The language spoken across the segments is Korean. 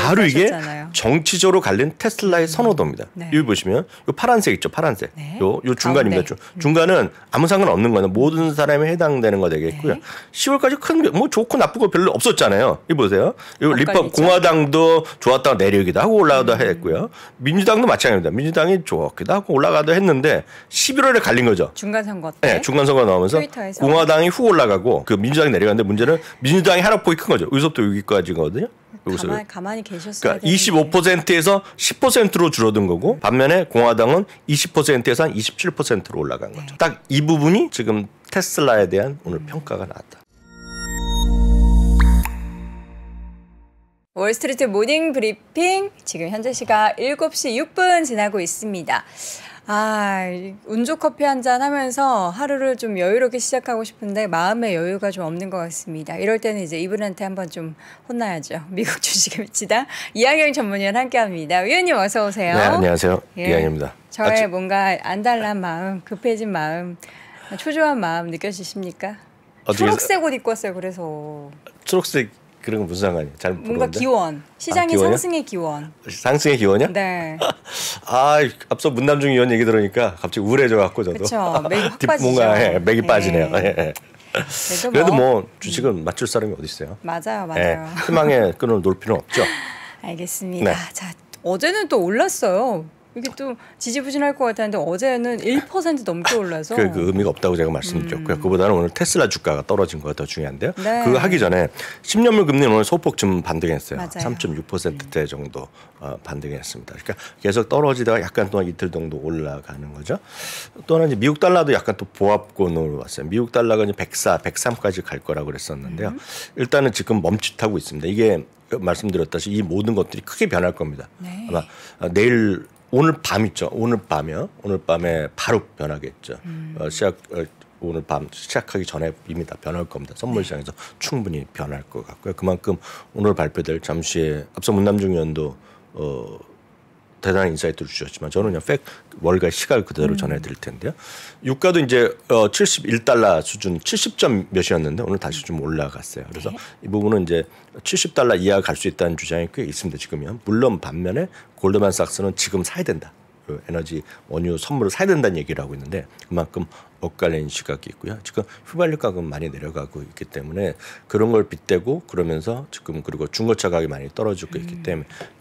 바로 이게 하셨잖아요. 정치적으로 갈린 테슬라의 선호도입니다. 네. 여기 보시면 요 파란색 있죠, 파란색. 네. 요 중간입니다. 중간은 아무 상관 없는 거는 모든 사람에 해당되는 거 되겠고요. 네. 10월까지 큰 뭐 좋고 나쁘고 별로 없었잖아요. 이 보세요. 요 리퍼 엇갈리죠? 공화당도 좋았다가 내리기도 하고 올라가도 했고요. 민주당도 마찬가지입니다. 민주당이 좋기도 하고 올라가도 했는데 11월에 갈린 거죠. 중간 선거 때. 네, 중간 선거 나오면서 트위터에서. 공화당이 훅 올라가고 그 민주당이 내려갔는데 문제는 민주당이 하락폭이 큰 거죠. 여기서부터 여기까지거든요. 가만히 계셨어야 그러니까 25%에서 10%로 줄어든 거고 반면에 공화당은 20%에서 한 27%로 올라간 거죠. 딱 이 부분이 지금 테슬라에 대한 오늘 평가가 나왔다. 월스트리트 모닝 브리핑 지금 현재 시각 7시 6분 지나고 있습니다. 운 좋은 커피 한잔 하면서 하루를 좀 여유롭게 시작하고 싶은데 마음의 여유가 좀 없는 것 같습니다. 이럴 때는 이제 이분한테 한번 좀 혼나야죠. 미국 주식의 미치다 이항영 전문위원 함께합니다. 위원님 어서 오세요. 네, 안녕하세요. 예, 이항영입니다. 저의 뭔가 안달난 마음, 급해진 마음, 초조한 마음 느껴지십니까? 초록색 옷 입고 왔어요. 그래서 초록색 그런 건 무슨 상관이에요? 잘 뭔가 모르는데. 기원, 시장의 기원이요? 상승의 기원. 상승의 기원이요? 네. 앞서 문남중 의원 얘기 들으니까 갑자기 우울해져 갖고 저도. 그렇죠. 맥이 확 빠지죠. 뭔가 맥이 빠지네요. 네. 그래도 뭐 주식은 맞출 사람이 어디 있어요? 맞아요. 희망의 끈을 놓을 필요는 없죠. 알겠습니다. 네. 자, 어제는 또 올랐어요. 이게 또 지지부진할 것 같았는데 어제는 1% 넘게 올라서 그 의미가 없다고 제가 말씀드렸고요. 그보다는 오늘 테슬라 주가가 떨어진 거가 더 중요한데요. 네. 그거 하기 전에 10년물 금리는 오늘 소폭 좀 반등했어요. 맞아요. 3.6%대 정도 반등했습니다. 그러니까 계속 떨어지다가 약간 동안 이틀 정도 올라가는 거죠. 또 하나 이제 미국 달러도 약간 또 보합권으로 왔어요. 미국 달러가 이제 104, 103까지 갈 거라고 그랬었는데요. 일단은 지금 멈칫하고 있습니다. 이게 말씀드렸다시피 이 모든 것들이 크게 변할 겁니다. 네. 아마 오늘 밤 있죠. 오늘 밤에 바로 변하겠죠. 오늘 밤 시작하기 전에 이미 다 변할 겁니다. 선물 시장에서 충분히 변할 것 같고요. 그만큼 오늘 발표될 잠시에 앞서 문남중 의원도 대단한 인사이트를 주셨지만 저는 그냥 월가 시각을 그대로 전해드릴 텐데요. 유가도 이제 71달러 수준 70점 몇이었는데 오늘 다시 좀 올라갔어요. 그래서 이 부분은 이제 70달러 이하 갈 수 있다는 주장이 꽤 있습니다. 지금요. 물론 반면에 골드만삭스는 지금 사야 된다. 그 에너지 원유 선물을 사야 된다는 얘기를 하고 있는데 그만큼 엇갈린 시각이 있고요. 지금 휘발유 가격은 많이 내려가고 있기 때문에 그런 걸 빗대고 그러면서 지금 그리고 중고차 가격이 많이 떨어지고 있기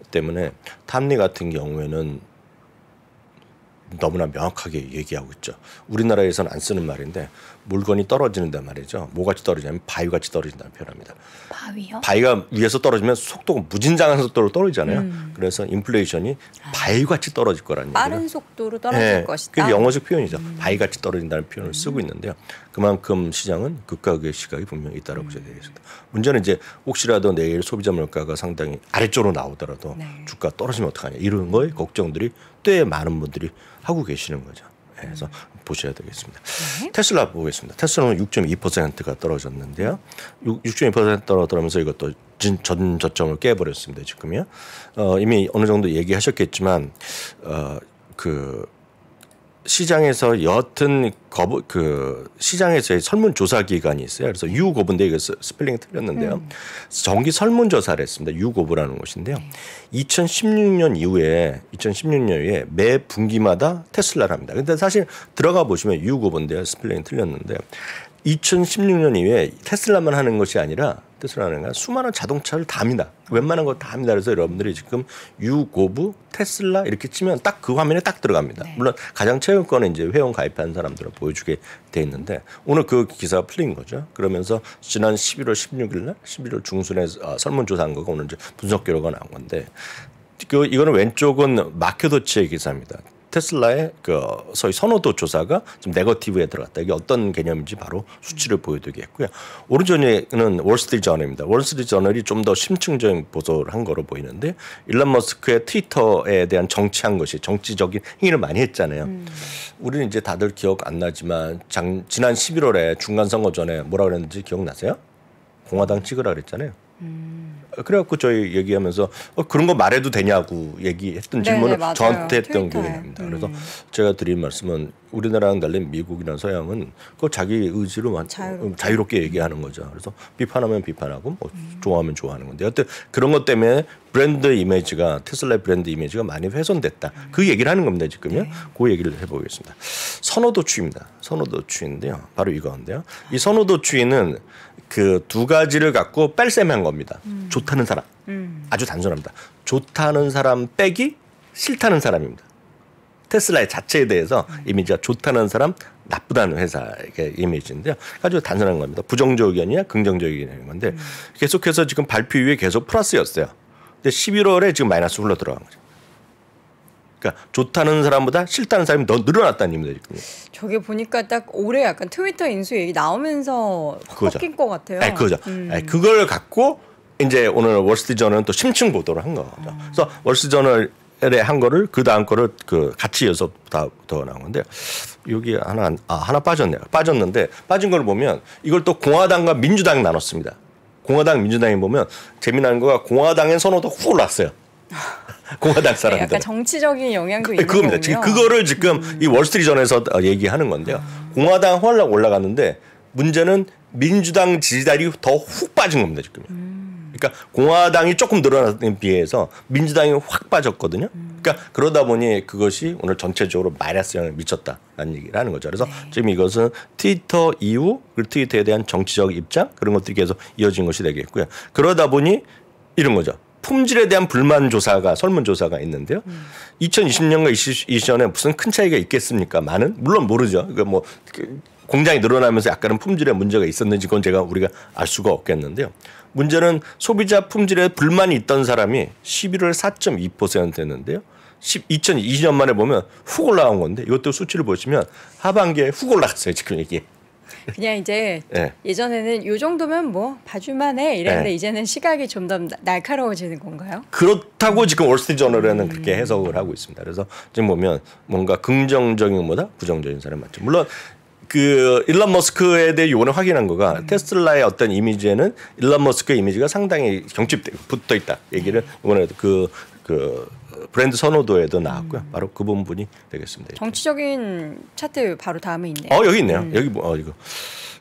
때문에 탐리 같은 경우에는 너무나 명확하게 얘기하고 있죠. 우리나라에서는 안 쓰는 말인데 물건이 떨어지는단 말이죠. 뭐같이 떨어지냐면 바위같이 떨어진다는 표현합니다. 바위요? 바위가 위에서 떨어지면 속도가 무진장한 속도로 떨어지잖아요. 그래서 인플레이션이 바위같이 떨어질 거라는 얘기를. 빠른 속도로 떨어질 것이다. 그게 영어식 표현이죠. 바위같이 떨어진다는 표현을 쓰고 있는데요. 그만큼 시장은 극과극의 시각이 분명히 있다고 보셔야 되겠습니다. 문제는 이제 혹시라도 내일 소비자 물가가 상당히 아래쪽으로 나오더라도 주가 떨어지면 어떡하냐 이런 거에 걱정들이 꽤 많은 분들이 하고 계시는 거죠. 그래서 보셔야 되겠습니다. 테슬라 보겠습니다. 테슬라는 6.2%가 떨어졌는데요. 6.2% 떨어지면서 이것도 전 저점을 깨버렸습니다. 지금요. 이미 어느 정도 얘기하셨겠지만 시장에서 여하튼 시장에서의 설문조사 기관이 있어요. 그래서 유고브인데 이거 스펠링이 틀렸는데요. 정기 설문조사를 했습니다. 유고브라는 곳인데요. 2016년 이후에 매 분기마다 테슬라를 합니다. 근데 사실 들어가 보시면 유고브인데요. 스펠링이 틀렸는데 2016년 이후에 테슬라만 하는 것이 아니라 테슬라는 건 수많은 자동차를 다 합니다. 웬만한 거 다 합니다. 그래서 여러분들이 지금 유고브, 테슬라 이렇게 치면 딱 그 화면에 딱 들어갑니다. 물론 가장 최근 거는 이제 회원 가입한 사람들을 보여주게 돼 있는데 오늘 그 기사가 풀린 거죠. 그러면서 지난 11월 16일 날 11월 중순에 설문조사한 거가 오늘 이제 분석 결과가 나온 건데 이거는 왼쪽은 마켓워치의 기사입니다. 테슬라의 소위 선호도 조사가 좀 네거티브에 들어갔다. 이게 어떤 개념인지 바로 수치를 보여드리겠고요. 오른쪽에는 월스트리트 저널입니다. 월스트리트 저널이 좀 더 심층적인 보도를 한 거로 보이는데 일론 머스크의 트위터에 대한 정치적인 행위를 많이 했잖아요. 우리는 이제 다들 기억 안 나지만 지난 11월에 중간 선거 전에 뭐라 그랬는지 기억나세요? 공화당 찍으라 그랬잖아요. 그래갖고 저희 얘기하면서 그런 거 말해도 되냐고 얘기했던 질문을 저한테 했던 기억이 납니다. 그래서 제가 드린 말씀은 우리나라랑 달리 미국이나 서양은 그 자기 의지로 자유롭게 얘기하는 거죠. 그래서 비판하면 비판하고 뭐 좋아하면 좋아하는 건데 여튼 그런 것 때문에 브랜드 이미지가 테슬라의 브랜드 이미지가 많이 훼손됐다. 그 얘기를 하는 겁니다. 지금요. 그 얘기를 해보겠습니다. 선호도추입니다. 선호도추인데요. 바로 이건데요. 이 선호도추는 그 두 가지를 갖고 뺄셈한 겁니다. 좋다는 사람. 아주 단순합니다. 좋다는 사람 빼기 싫다는 사람입니다. 테슬라의 자체에 대해서 이미지가 좋다는 사람, 나쁘다는 회사의 이미지인데요. 아주 단순한 겁니다. 부정적 의견이냐 긍정적 의견인 건데 계속해서 지금 발표 이후에 계속 플러스였어요. 근데 11월에 지금 마이너스 흘러 들어간 거죠. 그러니까 좋다는 사람보다 싫다는 사람이 더 늘어났다는 얘기입니다. 지금. 저게 보니까 딱 올해 약간 트위터 인수 얘기 나오면서 꺾인 것 같아요. 아니, 그거죠. 아니, 그걸 갖고 이제 오늘 월스트리트저널은 또 심층 보도를 한 거죠. 그래서 월스트리트저널에 한 거를 그 다음 거를 그 같이 이어서 더 나온 건데 여기 하나 빠졌네요. 빠졌는데 빠진 걸 보면 이걸 또 공화당과 민주당이 나눴습니다. 공화당 민주당이 보면 재미난 거가 공화당의 선호도 훅 올랐어요. 공화당 사람들. 약간 정치적인 영향도 있는 그겁니다. 지금 그거를 지금 이 월스트리트저널에서 얘기하는 건데요. 공화당 훨락 올라갔는데 문제는 민주당 지지율이 더 훅 빠진 겁니다. 지금. 그러니까 공화당이 조금 늘어나는 비해서 민주당이 확 빠졌거든요. 그러니까 그러다 보니 그것이 오늘 전체적으로 마이너스 영향을 미쳤다라는 얘기를 하는 거죠. 그래서 지금 이것은 트위터 이후 그리고 트위터에 대한 정치적 입장 그런 것들이 계속 이어진 것이 되겠고요. 그러다 보니 이런 거죠. 품질에 대한 불만 조사가 설문조사가 있는데요. 2020년과 2020년에 무슨 큰 차이가 있겠습니까? 많은? 물론 모르죠. 그러니까 뭐 공장이 늘어나면서 약간은 품질에 문제가 있었는지 그건 우리가 알 수가 없겠는데요. 문제는 소비자 품질에 불만이 있던 사람이 11월 4.2%였는데요. 2020년 만에 보면 훅 올라간 건데 이것도 수치를 보시면 하반기에 훅 올라갔어요. 지금 이게. 그냥 이제 예전에는 이 정도면 뭐 봐줄만해 이랬는데 이제는 시각이 좀 더 날카로워지는 건가요? 그렇다고 지금 월스트리트저널에는 그렇게 해석을 하고 있습니다. 그래서 지금 보면 뭔가 긍정적인 것보다 부정적인 사람이 많죠. 물론 그 일론 머스크에 대해 요번에 확인한 거가 테슬라의 어떤 이미지에는 일론 머스크의 이미지가 상당히 붙어 있다 얘기를 이번에 그 브랜드 선호도에도 나왔고요. 바로 그 부분이 되겠습니다. 정치적인 차트 바로 다음에 있네요. 여기 있네요. 여기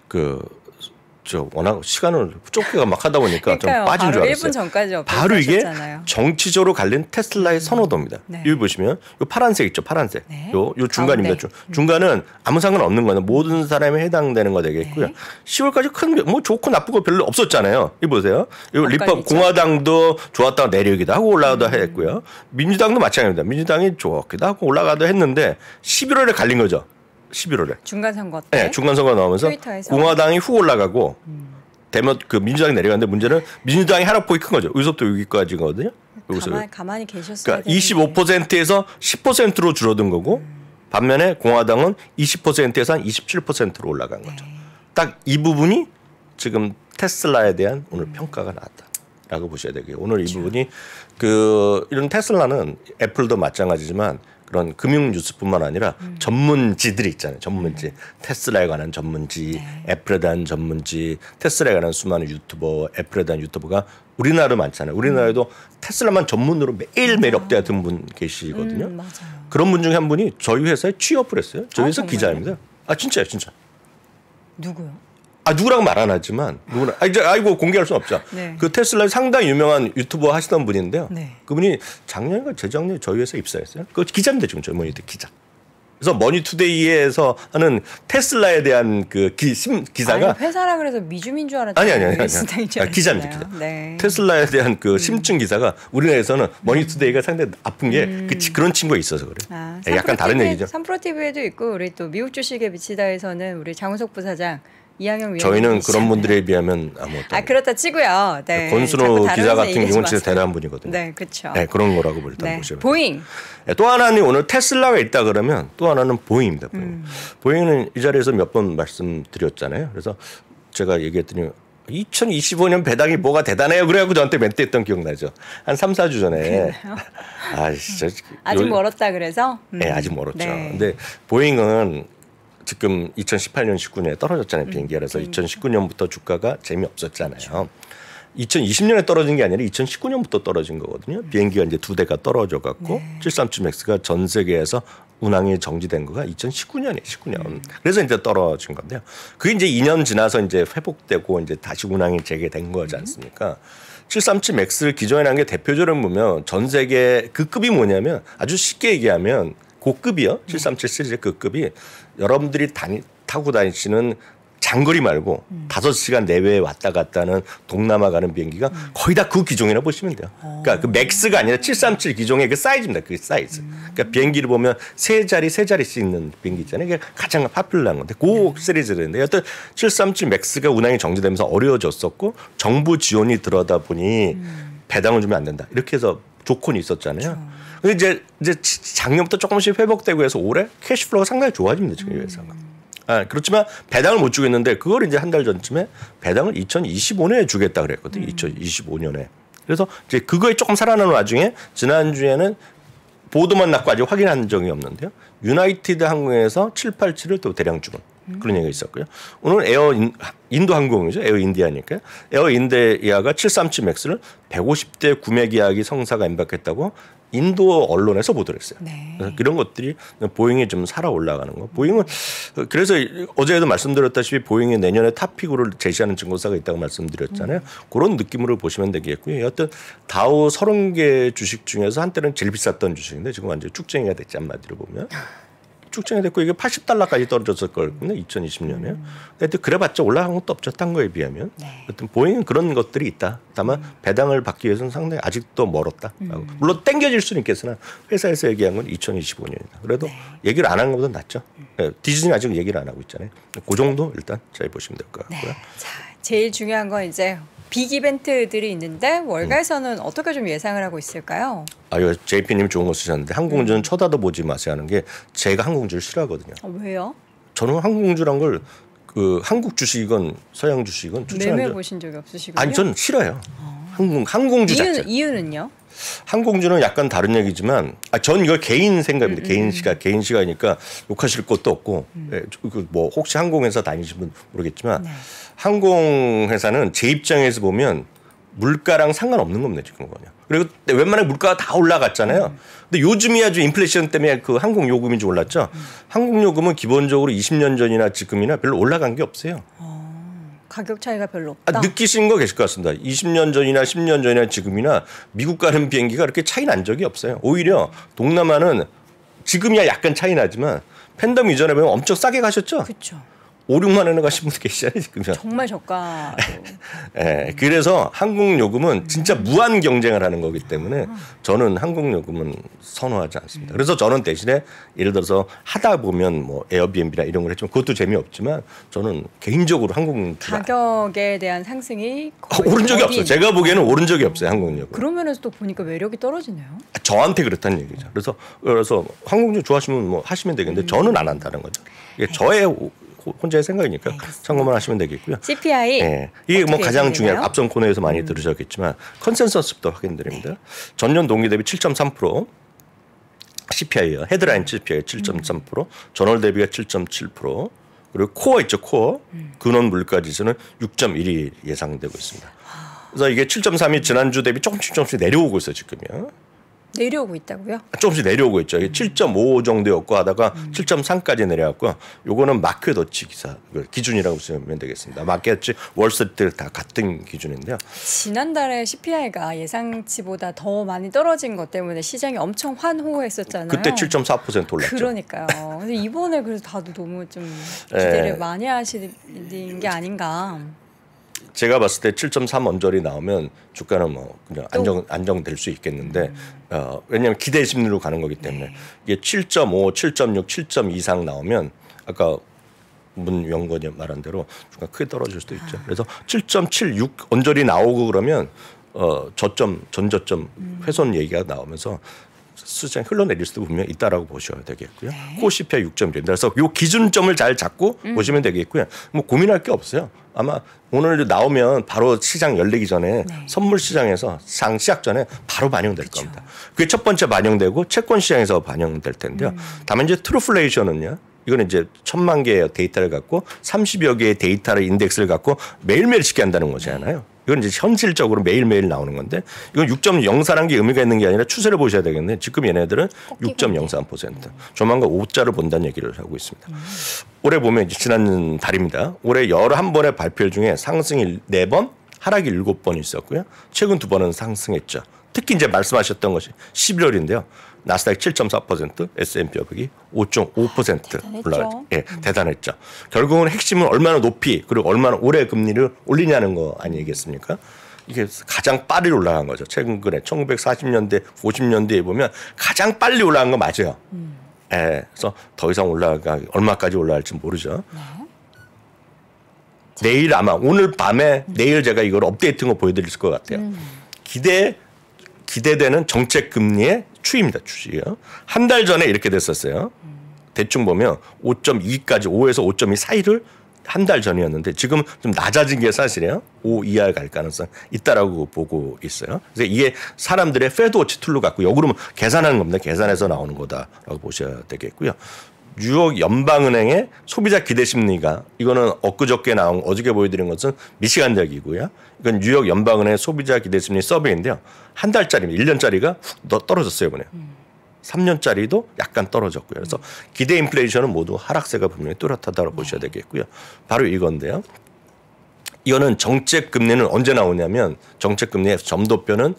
이거 워낙 시간을 좁게가 막 하다 보니까 좀 빠진 줄 알았어요. 1분 전까지 바로 이게 정치적으로 갈린 테슬라의 선호도입니다. 네. 여기 보시면 요 파란색 있죠, 파란색. 네. 요 중간입니다. 중간은 아무 상관 없는 거는 모든 사람에 해당되는 거 되겠고요. 10월까지 큰 뭐 좋고 나쁘고 별로 없었잖아요. 이 보세요. 요 리퍼 공화당도 좋았다가 내리기도 하고 올라가도 했고요. 민주당도 마찬가지입니다. 민주당이 좋았기도 하고 올라가도 했는데 11월에 갈린 거죠. 11월에 중간 선거 때. 네, 중간 선거 나오면서 트위터에서. 공화당이 훅 올라가고 되면 그 민주당이 내려갔는데 문제는 민주당이 하락폭이 큰 거죠. 여기서부터 여기까지거든요. 가만히 계셨어야 그러니까 25%에서 10%로 줄어든 거고 반면에 공화당은 20%에서 한 27%로 올라간 거죠. 딱 이 부분이 지금 테슬라에 대한 오늘 평가가 나왔다라고 보셔야 되고요. 오늘 이 부분이 이런 테슬라는 애플도 마찬가지지만 그런 금융 뉴스뿐만 아니라 전문지들이 있잖아요. 전문지. 테슬라에 관한 전문지, 애플에 대한 전문지, 테슬라에 관한 수많은 유튜버, 애플에 대한 유튜버가 우리나라도 많잖아요. 우리나라에도 테슬라만 전문으로 매일매일 업데이트하는 분 계시거든요. 맞아요. 그런 분 중에 한 분이 저희 회사에 취업을 했어요. 저희 회사 기자입니다. 진짜요, 진짜. 누구요? 누구라고 말 안 하지만 누구나 이거 공개할 수는 없죠. 네. 그 테슬라 상당히 유명한 유튜버 하시던 분인데요. 네. 그분이 작년인가 재작년에 저희 회사에 입사했어요. 그 기자인데 지금 저희 머니투 기자. 그래서 머니투데이에서 하는 테슬라에 대한 그 기사가 회사라 그래서 미주민 줄 알았잖아요. 아니. 기자입니다. 기자. 네. 테슬라에 대한 그 심층 기사가 우리나라에서는 머니투데이가 상당히 아픈 게 그런 친구가 있어서 그래요. 약간 다른 얘기죠. 3프로 TV에도 있고 우리 또 미국 주식에 미치다에서는 우리 장우석 부사장 이양영 위원님 저희는 그런 분들에 비하면 아무것도 그렇다 치고요. 네. 권순호 기자 같은 경우는 진짜 대단한 분이거든요. 네, 그렇죠. 네, 그런 거라고 일단 보시면. 보잉. 네, 또 하나는 오늘 테슬라가 있다 그러면 또 하나는 보잉입니다. 보잉은 이 자리에서 몇 번 말씀드렸잖아요. 그래서 제가 얘기했더니 2025년 배당이 뭐가 대단해요. 그래갖고 저한테 멘트 했던 기억나죠. 한 3, 4주 전에. 아직 멀었다 그래서? 네, 아직 멀었죠. 네. 근데 보잉은 지금 2018년, 19년에 떨어졌잖아요. 비행기가. 그래서 2019년부터 주가가 재미없었잖아요. 2020년에 떨어진 게 아니라 2019년부터 떨어진 거거든요. 비행기가 이제 2대가 떨어져 갖고 737 맥스가 전 세계에서 운항이 정지된 거가 2019년이에요. 19년. 그래서 이제 떨어진 건데요. 그게 이제 2년 지나서 이제 회복되고 이제 다시 운항이 재개된 거지 않습니까? 737 맥스를 기존에 난 게 대표적으로 보면 전 세계 그 급이 뭐냐면 아주 쉽게 얘기하면 고급이요. 737 시리즈 그 급이 여러분들이 타고 다니시는 장거리 말고 5시간 내외에 왔다 갔다 하는 동남아 가는 비행기가 거의 다 그 기종이라 보시면 돼요. 그러니까 그 맥스가 아니라 737 기종의 그 사이즈입니다. 그 사이즈. 그러니까 비행기를 보면 세 자리씩 있는 비행기 있잖아요. 이게 가장 파퓰러한 건데 그 시리즈인데 여튼 737 맥스가 운항이 정지되면서 어려워졌었고 정부 지원이 들어다 보니 배당을 주면 안 된다. 이렇게 해서 조건이 있었잖아요. 근데 이제 작년부터 조금씩 회복되고 해서 올해 캐시플로우가 상당히 좋아집니다. 지금 이 회사가. 그렇지만 배당을 못 주고 있는데 그걸 이제 한 달 전쯤에 배당을 2025년에 주겠다 그랬거든요. 2025년에. 그래서 이제 그거에 조금 살아나는 와중에 지난주에는 보도만 났고 아직 확인한 적이 없는데요. 유나이티드 항공에서 787을 또 대량 주문 그런 얘기가 있었고요. 오늘 인도 항공이죠. 에어 인디아니까. 에어 인디아가 737 맥스를 150대 구매 계약이 성사가 임박했다고 인도 언론에서 보도를 했어요. 그래서 이런 것들이 보잉이 좀 살아 올라가는 거. 보잉은 그래서 어제도 말씀드렸다시피 보잉이 내년에 탑픽으로 제시하는 증권사가 있다고 말씀드렸잖아요. 그런 느낌으로 보시면 되겠고요. 여튼 다우 30개 주식 중에서 한때는 제일 비쌌던 주식인데 지금 완전히 쭉쟁이가 됐지 한마디로 보면. 쭉쟁이 됐고 이게 $80까지 떨어졌을 거거든요. 2020년에. 근데 그래봤자 올라간 것도 없죠. 딴 거에 비하면. 여튼 보잉은 그런 것들이 있다. 다만 배당을 받기 위해서는 상당히 아직도 멀었다. 물론 땡겨질 수는 있겠으나 회사에서 얘기한 건 2025년이다. 그래도 얘기를 안 한 것보다 낫죠. 디즈니 아직 얘기를 안 하고 있잖아요. 그 정도 일단 잘 보시면 될 것 같고요. 자, 제일 중요한 건 이제 빅 이벤트들이 있는데 월가에서는 어떻게 좀 예상을 하고 있을까요? 이거 JP님 좋은 거 쓰셨는데 항공주는 쳐다도 보지 마세요 하는 게 제가 항공주를 싫어하거든요. 왜요? 저는 항공주란 걸 그 한국 주식이건 서양 주식이건 매매 보신 적이 없으시군요. 아니 전 싫어요. 항공주 자체. 이유는요? 항공주는 약간 다른 얘기지만 전 이거 개인 생각입니다. 개인 시각이니까 욕하실 것도 없고 뭐 혹시 항공회사 다니시는 분 모르겠지만 항공회사는 제 입장에서 보면 물가랑 상관없는 겁니다. 지금 그냥. 그리고 웬만하면 물가가 다 올라갔잖아요. 근데 요즘이 아주 인플레이션 때문에 그 항공 요금이 좀 올랐죠. 항공 요금은 기본적으로 20년 전이나 지금이나 별로 올라간 게 없어요. 가격 차이가 별로 없다. 느끼시는 거 계실 것 같습니다. 20년 전이나 10년 전이나 지금이나 미국 가는 비행기가 그렇게 차이 난 적이 없어요. 오히려 동남아는 지금이야 약간 차이 나지만 팬데믹 이전에 보면 엄청 싸게 가셨죠. 그렇죠. 5, 6만 원에 가신 분도 계시잖아요. 지금. 정말 저가. 네, 그래서 항공요금은 진짜 무한 경쟁을 하는 거기 때문에 저는 항공요금은 선호하지 않습니다. 그래서 저는 대신에 예를 들어서 하다 보면 뭐 에어비앤비나 이런 걸 했지만 그것도 재미없지만 저는 개인적으로 항공주가 가격에 대한 상승이 오른 적이 없어요. 제가 보기에는 오른 적이 없어요. 항공요금. 그런 면에서 또 보니까 매력이 떨어지네요. 저한테 그렇다는 얘기죠. 그래서 항공주 좋아하시면 뭐 하시면 되겠는데 저는 안 한다는 거죠. 이게 저의 혼자의 생각이니까 참고만 하시면 되겠고요. CPI 이게 뭐 가장 중요한 앞선 코너에서 많이 들으셨겠지만 컨센서스부터 확인드립니다. 전년 동기 대비 7.3%, CPI요. 헤드라인 CPI 7.3%, 전월 대비가 7.7%, 그리고 코어 있죠. 코어 근원 물가 지수는 6.1이 예상되고 있습니다. 그래서 이게 7.3이 지난주 대비 조금씩 내려오고 있어요. 지금요. 내려오고 있다고요? 조금씩 내려오고 있죠. 7.5 정도였고 하다가 7.3까지 내려왔고 요거는 마켓워치 기준이라고 보시면 되겠습니다. 마켓워치 월스트리트 다 같은 기준인데요. 지난달에 CPI가 예상치보다 더 많이 떨어진 것 때문에 시장이 엄청 환호했었잖아요. 그때 7.4% 올랐죠. 그러니까요. 근데 이번에 그래서 다들 너무 좀 기대를 많이 하시는 게 아닌가. 제가 봤을 때 7.3 언저리 나오면 주가는 뭐 그냥 안정될 수 있겠는데 왜냐하면 기대 심리로 가는 거기 때문에 이게 7.5, 7.6, 7.2 이상 나오면 아까 문 위원관이 말한 대로 주가 크게 떨어질 수도 있죠. 그래서 7.76 언저리 나오고 그러면 전저점 훼손 얘기가 나오면서 시장 흘러내릴 수도 분명히 있다라고 보셔야 되겠고요. 코 CPI 6.1. 그래서 이 기준점을 잘 잡고 보시면 되겠고요. 뭐 고민할 게 없어요. 아마 오늘 나오면 바로 시장 열리기 전에 선물 시장에서 장 시작 전에 바로 반영될 겁니다. 그게 첫 번째 반영되고 채권 시장에서 반영될 텐데요. 다만 이제 트루플레이션은요. 이거는 이제 1000만 개의 데이터를 갖고 30여 개의 데이터를 인덱스를 갖고 매일매일 쉽게 한다는 거잖아요. 이건 이제 현실적으로 매일매일 나오는 건데 이건 6.04라는 게 의미가 있는 게 아니라 추세를 보셔야 되겠네. 지금 얘네들은 6.03%. 조만간 5자를 본다는 얘기를 하고 있습니다. 올해 보면 이제 지난 달입니다. 올해 11번의 발표 중에 상승이 4번, 하락이 7번 있었고요. 최근 2번은 상승했죠. 특히 이제 말씀하셨던 것이 11월인데요. 나스닥이 7.4%, S&P 500이 5.5% 올라갔죠. 예, 대단했죠. 결국은 핵심은 얼마나 높이 그리고 얼마나 오래 금리를 올리냐는 거 아니겠습니까? 이게 가장 빨리 올라간 거죠. 최근에 1940년대, 50년대에 보면 가장 빨리 올라간 거 맞아요. 예, 그래서 더 이상 얼마까지 올라갈지 모르죠. 내일 아마 오늘 밤에 내일 제가 이걸 업데이트한 거 보여드릴 것 같아요. 기대되는 정책 금리의 추이입니다. 추이요. 한 달 전에 이렇게 됐었어요. 대충 보면 5.2까지 5에서 5.2 사이를 한 달 전이었는데 지금 좀 낮아진 게 사실이에요. 5 이하 갈 가능성 있다라고 보고 있어요. 그래서 이게 사람들의 패드워치 툴로 갖고 역으로 계산하는 겁니다. 계산해서 나오는 거다라고 보셔야 되겠고요. 뉴욕 연방은행의 소비자 기대 심리가 이거는 엊그저께 나온 어저께 보여드린 것은 미시간대학이고요. 이건 뉴욕 연방은행 소비자 기대 심리 서베이인데요. 한 달짜리입니다. 1년짜리가 훅 떨어졌어요 이번에. 3년짜리도 약간 떨어졌고요. 그래서 기대 인플레이션은 모두 하락세가 분명히 뚜렷하다고 보셔야 되겠고요. 바로 이건데요. 이거는 정책 금리는 언제 나오냐면 정책 금리의 점도표는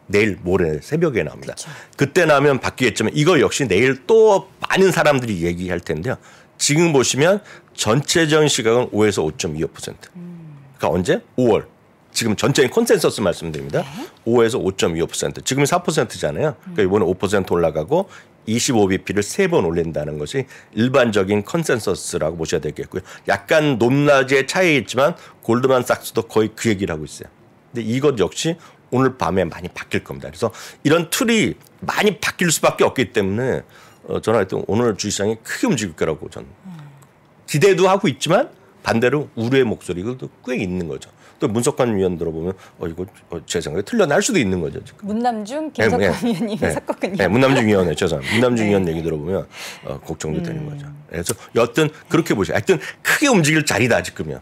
내일 모레 새벽에 나옵니다. 그쵸. 그때 나오면 바뀌겠지만 이거 역시 내일 또 많은 사람들이 얘기할 텐데요. 지금 보시면 전체적인 시각은 5에서 5.25%. 그러니까 언제? 5월. 지금 전체적인 컨센서스 말씀드립니다. 5에서 5.25%. 지금이 4%잖아요. 그러니까 이번에 5% 올라가고 25bp를 3번 올린다는 것이 일반적인 컨센서스라고 보셔야 되겠고요. 약간 높낮이의 차이가 있지만 골드만삭스도 거의 그 얘기를 하고 있어요. 근데 이것 역시 오늘 밤에 많이 바뀔 겁니다. 그래서 이런 틀이 많이 바뀔 수밖에 없기 때문에 저는 하여튼 오늘 주식시장이 크게 움직일 거라고 저는 기대도 하고 있지만 반대로 우려의 목소리가 꽤 있는 거죠. 또 문석환 위원 들어보면 이거 제 생각에 틀려날 수도 있는 거죠. 지금. 문남중 김석환 위원님이 섞었군요. 네, 문남중 위원회 죄송합니다. 문남중 위원 얘기 들어보면 걱정도 되는 거죠. 그래서 여하튼 그렇게 보시죠. 하여튼 크게 움직일 자리다 지금이요.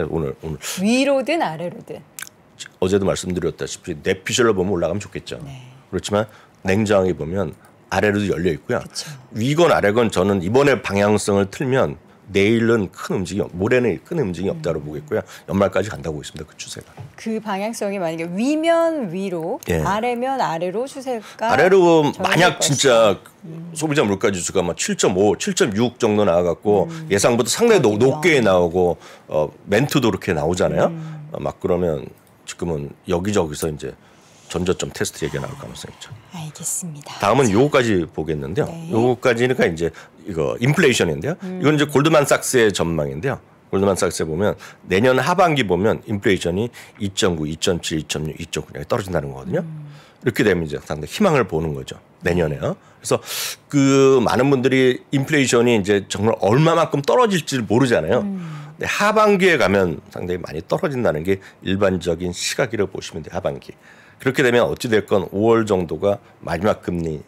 오늘 위로든 아래로든. 어제도 말씀드렸다시피 내피셜로 보면 올라가면 좋겠죠. 그렇지만 냉정하게 보면 아래로도 열려 있고요. 그쵸. 위건 아래건 저는 이번에 방향성을 틀면 내일은 큰 움직임, 모레는 큰 움직임이 없다고 보겠고요. 연말까지 간다고 있습니다. 그 추세가. 그 방향성이 만약에 위면 위로, 예. 아래면 아래로 추세가 아래로 만약 진짜 소비자 물가 지수가 막 7.5, 7.6 정도 나와갖고 예상보다 상당히 높게 나오고 멘트도 그렇게 나오잖아요. 막 그러면 지금은 여기저기서 이제 전저점 테스트 얘기가 나올 가능성이 있죠. 알겠습니다. 다음은 요거까지 보겠는데요. 네. 요거까지니까 이제 이거 인플레이션인데요. 이건 이제 골드만삭스의 전망인데요. 골드만삭스에 보면 내년 하반기 보면 인플레이션이 2.9, 2.7, 2.6, 2.9에 떨어진다는 거거든요. 이렇게 되면 이제 상당히 희망을 보는 거죠. 내년에요. 그래서 그 많은 분들이 인플레이션이 이제 정말 얼마만큼 떨어질지를 모르잖아요. 근데 하반기에 가면 상당히 많이 떨어진다는 게 일반적인 시각이라고 보시면 돼요. 하반기. 그렇게 되면 어찌됐건 5월 정도가 마지막 금리의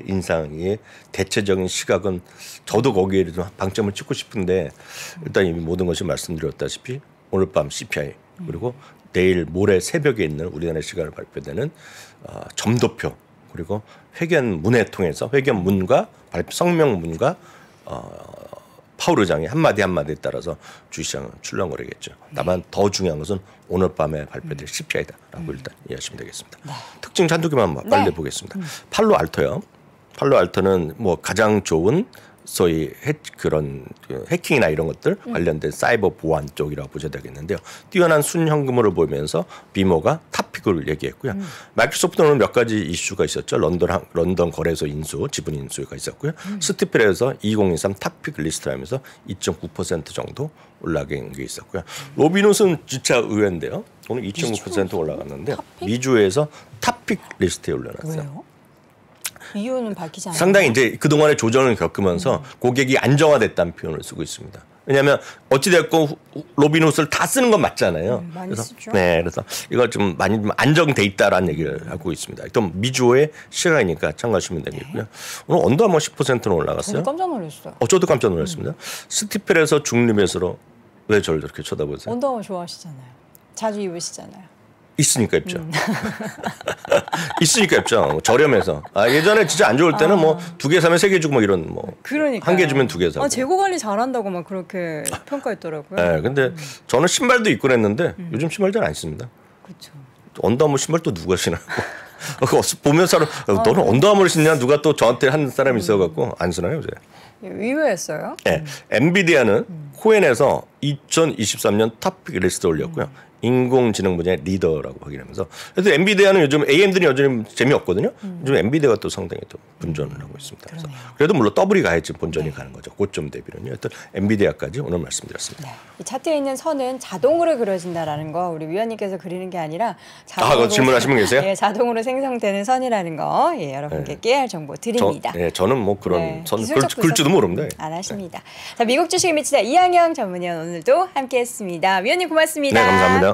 인상의 대체적인 시각은 저도 거기에 좀 방점을 찍고 싶은데 일단 이미 모든 것이 말씀드렸다시피 오늘 밤 CPI 그리고 내일 모레 새벽에 있는 우리나라 시간을 발표되는 점도표 그리고 회견문에 통해서 회견문과 발표 성명문과 파월 의장이 한마디 한마디에 따라서 주식시장은 출렁거리겠죠. 다만 더 중요한 것은 오늘 밤에 발표될 CPI다라고 일단 이해하시면 되겠습니다. 네. 특징 한두 개만 빨리 보겠습니다. 팔로알토요. 팔로알토는 뭐 가장 좋은 소위 그런 해킹이나 이런 것들 관련된 사이버 보안 쪽이라고 보셔야 되겠는데요. 뛰어난 순현금으로 보면서 비모가 탑픽을 얘기했고요. 마이크로소프트는 몇 가지 이슈가 있었죠. 런던 거래소 인수, 지분 인수가 있었고요. 스티플에서 2023 탑픽 리스트하면서 2.9% 정도 올라간 게 있었고요. 로빈훗은 진짜 의외인데요. 오늘 2.9% 올라갔는데요. 탑픽? 미주에서 탑픽 리스트에 올려놨어요. 왜요? 이유는 밝히지 않아요. 상당히 이제 그동안의 조정을 겪으면서 고객이 안정화됐다는 표현을 쓰고 있습니다. 왜냐하면 어찌됐건 로빈훗을 다 쓰는 건 맞잖아요. 많이 그래서, 쓰죠. 네, 그래서 이거 좀 많이 좀 안정돼 있다라는 얘기를 하고 있습니다. 또 미주의 시각이니까 참고하시면 되겠고요. 오늘 언더 뭐 10%는 올라갔어요. 저도 깜짝 놀랐어요. 저도 깜짝 놀랐습니다. 스티펠에서 중립에서로 왜 저를 저렇게 쳐다보세요? 언더 좋아하시잖아요. 자주 입으시잖아요. 있으니까 입죠. 있으니까 입죠. 저렴해서. 예전에 진짜 안 좋을 때는 뭐 2개 사면 3개 주고 뭐 이런 뭐. 그러니까. 1개 주면 2개 사고. 재고 관리 잘한다고 막 그렇게 평가했더라고요. 네, 근데 저는 신발도 입고 그랬는데 요즘 신발 잘 안 신습니다. 그렇죠. 언더아머 신발 또 누가 신나고. 보면서 너는 언더아머를 신냐 누가 또 저한테 한 사람이 있어갖고 안 신어요 요새. 의외였어요. 네, 엔비디아는 코엔에서 2023년 탑픽 리스트에 올렸고요. 인공지능 분야의 리더라고 확인하면서 그래서 엔비디아는 요즘 AMD는 여전히 재미없거든요. 요즘 엔비디아가 또 상당히 또 분전을 하고 있습니다. 그래서 그래도 물론 더블이 가야지 본전이 가는 거죠. 고점 대비는요. 하여튼 엔비디아까지 오늘 말씀드렸습니다. 네. 이 차트에 있는 선은 자동으로 그려진다라는 거 우리 위원님께서 그리는 게 아니라 자동으로 그거 질문하신 분 계세요? 네, 자동으로 생성되는 선이라는 거 여러분께 깨알 정보 드립니다. 저는 뭐 그런 선 글지도 모릅니다. 안 하십니다. 자, 미국 주식에 미치다 이항영 전문위원 오늘도 함께했습니다. 위원님 고맙습니다. 네, 감사합니다.